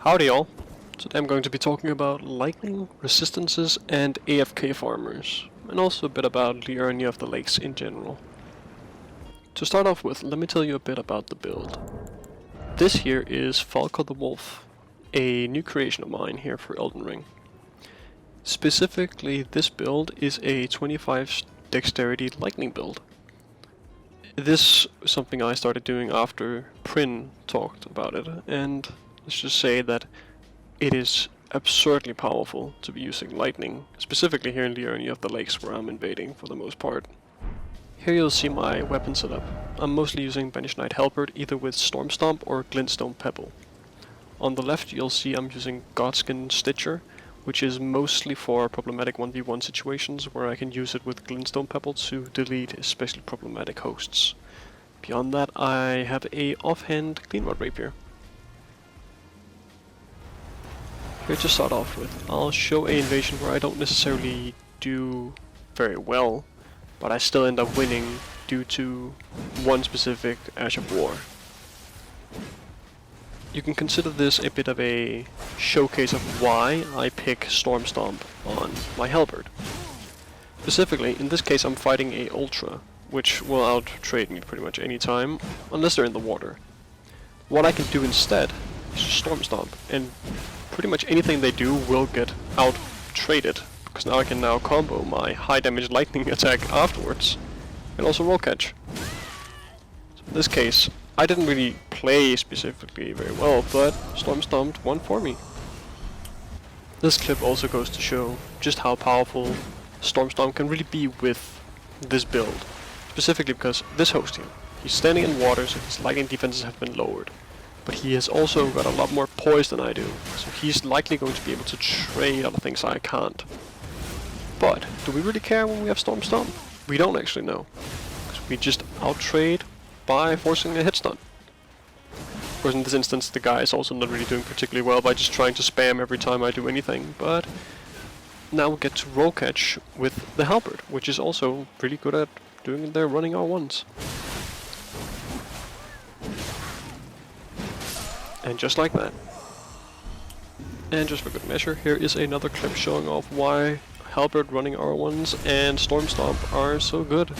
Howdy all! Today I'm going to be talking about lightning, resistances and AFK farmers, and also a bit about Liurnia of the Lakes in general. To start off with, let me tell you a bit about the build. This here is Falco the Wolf, a new creation of mine here for Elden Ring. Specifically, this build is a 25 dexterity lightning build. This is something I started doing after Prynne talked about it, and let's just say that it is absurdly powerful to be using lightning, specifically here in Liurnia of the Lakes where I'm invading for the most part. Here you'll see my weapon setup. I'm mostly using Banished Knight Halberd either with Storm Stomp or Glintstone Pebble. On the left you'll see I'm using Godskin Stitcher, which is mostly for problematic 1v1 situations where I can use it with Glintstone Pebble to delete especially problematic hosts. Beyond that I have a offhand Cleanrod Rapier. Here to start off with, I'll show an invasion where I don't necessarily do very well, but I still end up winning due to one specific Ash of War. You can consider this a bit of a showcase of why I pick Storm Stomp on my Halberd. Specifically, in this case I'm fighting a Ultra, which will out-trade me pretty much any time, unless they're in the water. What I can do instead is Storm Stomp, and pretty much anything they do will get out-traded, because now I can combo my high damage lightning attack afterwards, and also roll catch. So in this case, I didn't really play specifically very well, but Storm Stomped won for me. This clip also goes to show just how powerful Storm Stomp can really be with this build, specifically because this host here, he's standing in water so his lightning defenses have been lowered. But he has also got a lot more poise than I do, so he's likely going to be able to trade other things I can't. But, do we really care when we have Storm Stomp? We don't actually know, because we just out-trade by forcing a hit stun. Of course in this instance the guy is also not really doing particularly well by just trying to spam every time I do anything, but now we get to roll catch with the Halberd, which is also really good at doing their running R1s. And just like that. And just for good measure, here is another clip showing off why Halberd running R1s and Storm Stomp are so good.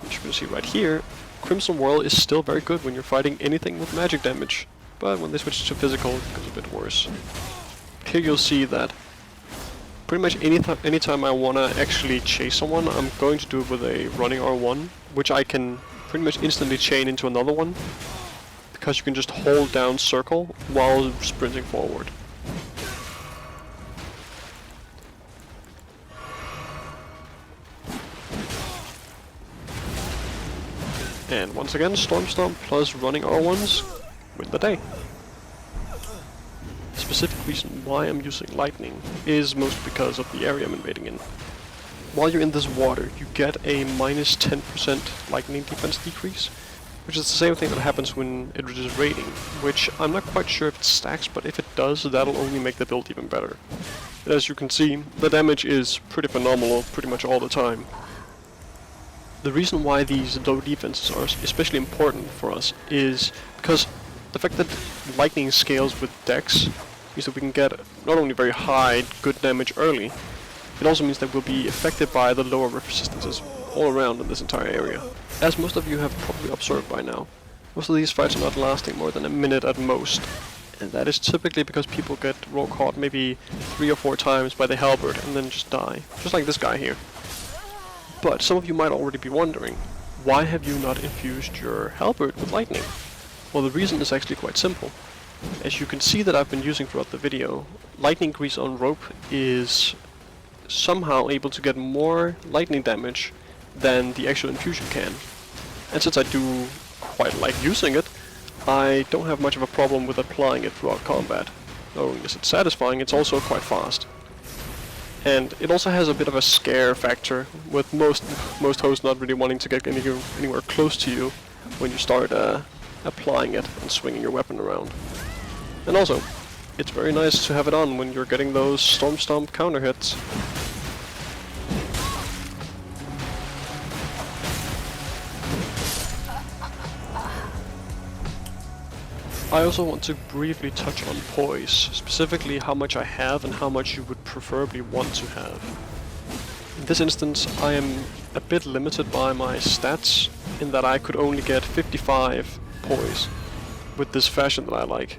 As you can see right here, Crimson Whirl is still very good when you're fighting anything with magic damage, but when they switch to physical it becomes a bit worse. Here you'll see that pretty much anytime I want to actually chase someone, I'm going to do it with a running R1, which I can pretty much instantly chain into another one, because you can just hold down circle while sprinting forward. And once again, Storm Stomp plus running R1s win the day. The specific reason why I'm using lightning is mostly because of the area I'm invading in. While you're in this water, you get a minus 10% lightning defense decrease, which is the same thing that happens when it is raiding, which I'm not quite sure if it stacks, but if it does, that'll only make the build even better. And as you can see, the damage is pretty phenomenal pretty much all the time. The reason why these low defenses are especially important for us is because the fact that lightning scales with dex means that we can get not only very high, good damage early, it also means that we'll be affected by the lower resistances all around in this entire area. As most of you have probably observed by now, most of these fights are not lasting more than a minute at most, and that is typically because people get roll caught maybe 3 or 4 times by the Halberd and then just die, just like this guy here. But some of you might already be wondering, why have you not infused your Halberd with lightning? Well, the reason is actually quite simple. As you can see that I've been using throughout the video, lightning grease on rope is somehow able to get more lightning damage than the actual infusion can. And since I do quite like using it, I don't have much of a problem with applying it throughout combat. Not only is it satisfying, it's also quite fast. And it also has a bit of a scare factor, with most hosts not really wanting to get anywhere close to you when you start applying it and swinging your weapon around. And also, it's very nice to have it on when you're getting those Storm Stomp counter hits. I also want to briefly touch on poise, specifically how much I have and how much you would preferably want to have. In this instance, I am a bit limited by my stats, in that I could only get 55 poise with this fashion that I like.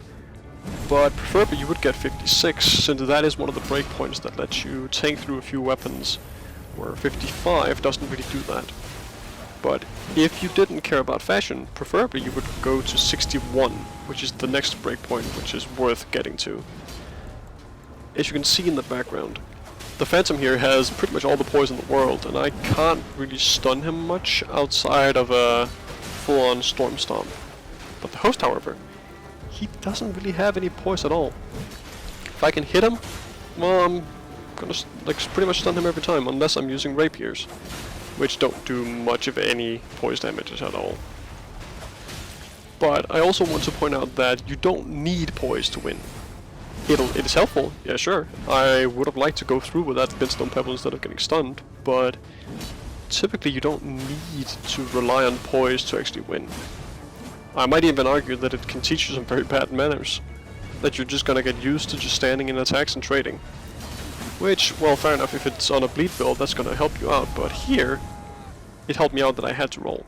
But preferably you would get 56, since that is one of the breakpoints that lets you tank through a few weapons, where 55 doesn't really do that. But if you didn't care about fashion, preferably you would go to 61, which is the next breakpoint, which is worth getting to. As you can see in the background, the Phantom here has pretty much all the poise in the world, and I can't really stun him much outside of a full-on Storm Stomp. But the Host, however, he doesn't really have any poise at all. If I can hit him, well, I'm gonna pretty much stun him every time, unless I'm using Rapiers, which don't do much of any poise damages at all. But I also want to point out that you don't need poise to win. It is helpful, yeah sure. I would have liked to go through with that Bindstone Pebble instead of getting stunned, but typically you don't need to rely on poise to actually win. I might even argue that it can teach you some very bad manners, that you're just gonna get used to just standing in attacks and trading. Which, well, fair enough, if it's on a bleed build, that's gonna help you out, but here, it helped me out that I had to roll.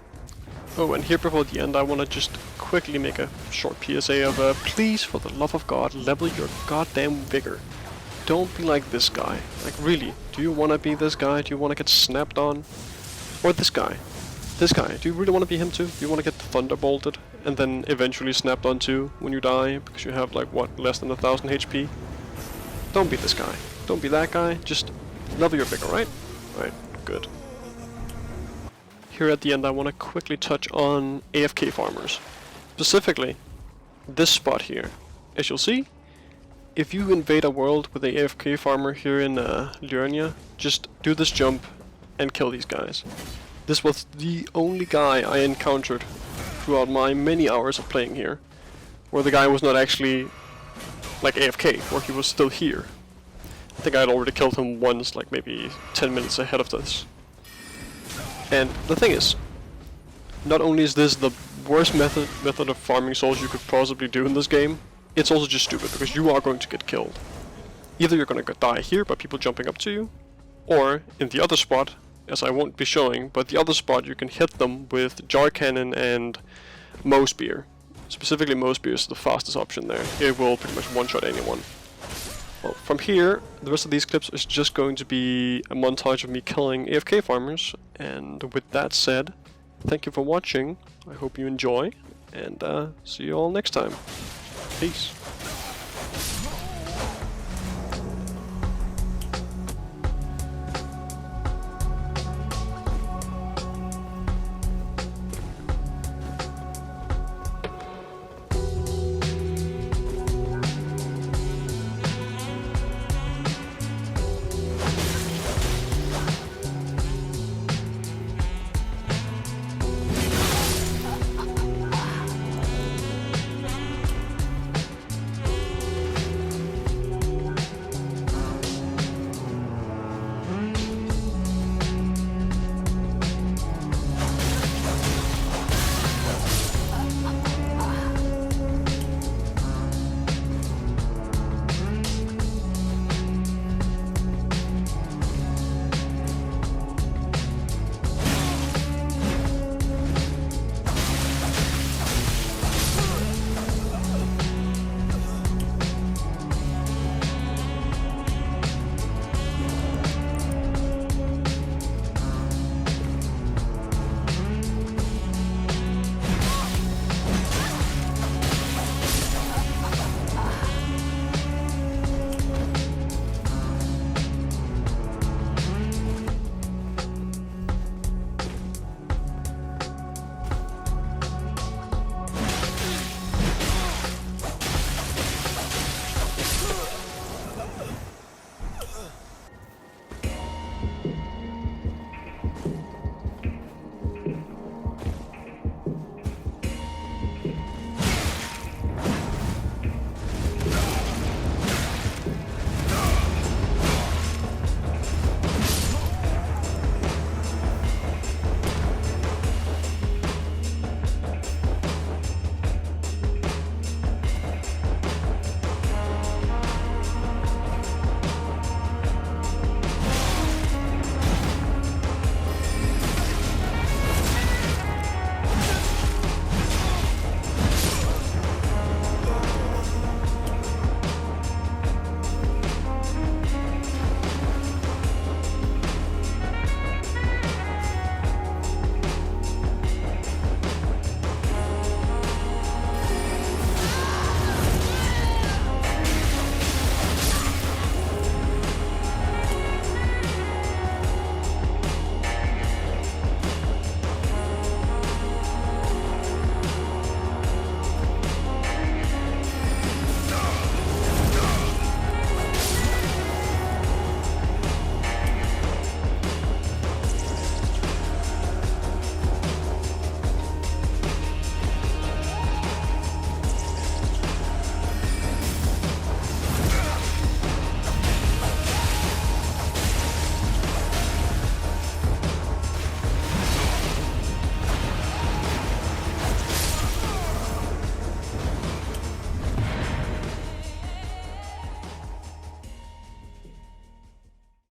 Oh, and here before the end, I wanna just quickly make a short PSA of, please, for the love of God, level your goddamn vigor. Don't be like this guy. Like, really, do you wanna be this guy? Do you wanna get snapped on? Or this guy? This guy, do you really wanna be him too? Do you wanna get thunderbolted, and then eventually snapped on too when you die, because you have, like, what, less than 1000 HP? Don't be this guy. Don't be that guy, just level your vigor, right? Right, good. Here at the end I want to quickly touch on AFK farmers. Specifically, this spot here. As you'll see, if you invade a world with an AFK farmer here in Liurnia, just do this jump and kill these guys. This was the only guy I encountered throughout my many hours of playing here, where the guy was not actually like AFK, where he was still here. I think I had already killed him once, like maybe 10 minutes ahead of this. And the thing is, not only is this the worst method of farming souls you could possibly do in this game, it's also just stupid, because you are going to get killed. Either you're going to die here by people jumping up to you, or in the other spot, as I won't be showing, but the other spot you can hit them with Jar Cannon and Mohg Spear. Specifically Mohg Spear is the fastest option there. It will pretty much one-shot anyone. Well, from here, the rest of these clips is just going to be a montage of me killing AFK farmers, and with that said, thank you for watching, I hope you enjoy, and see you all next time. Peace.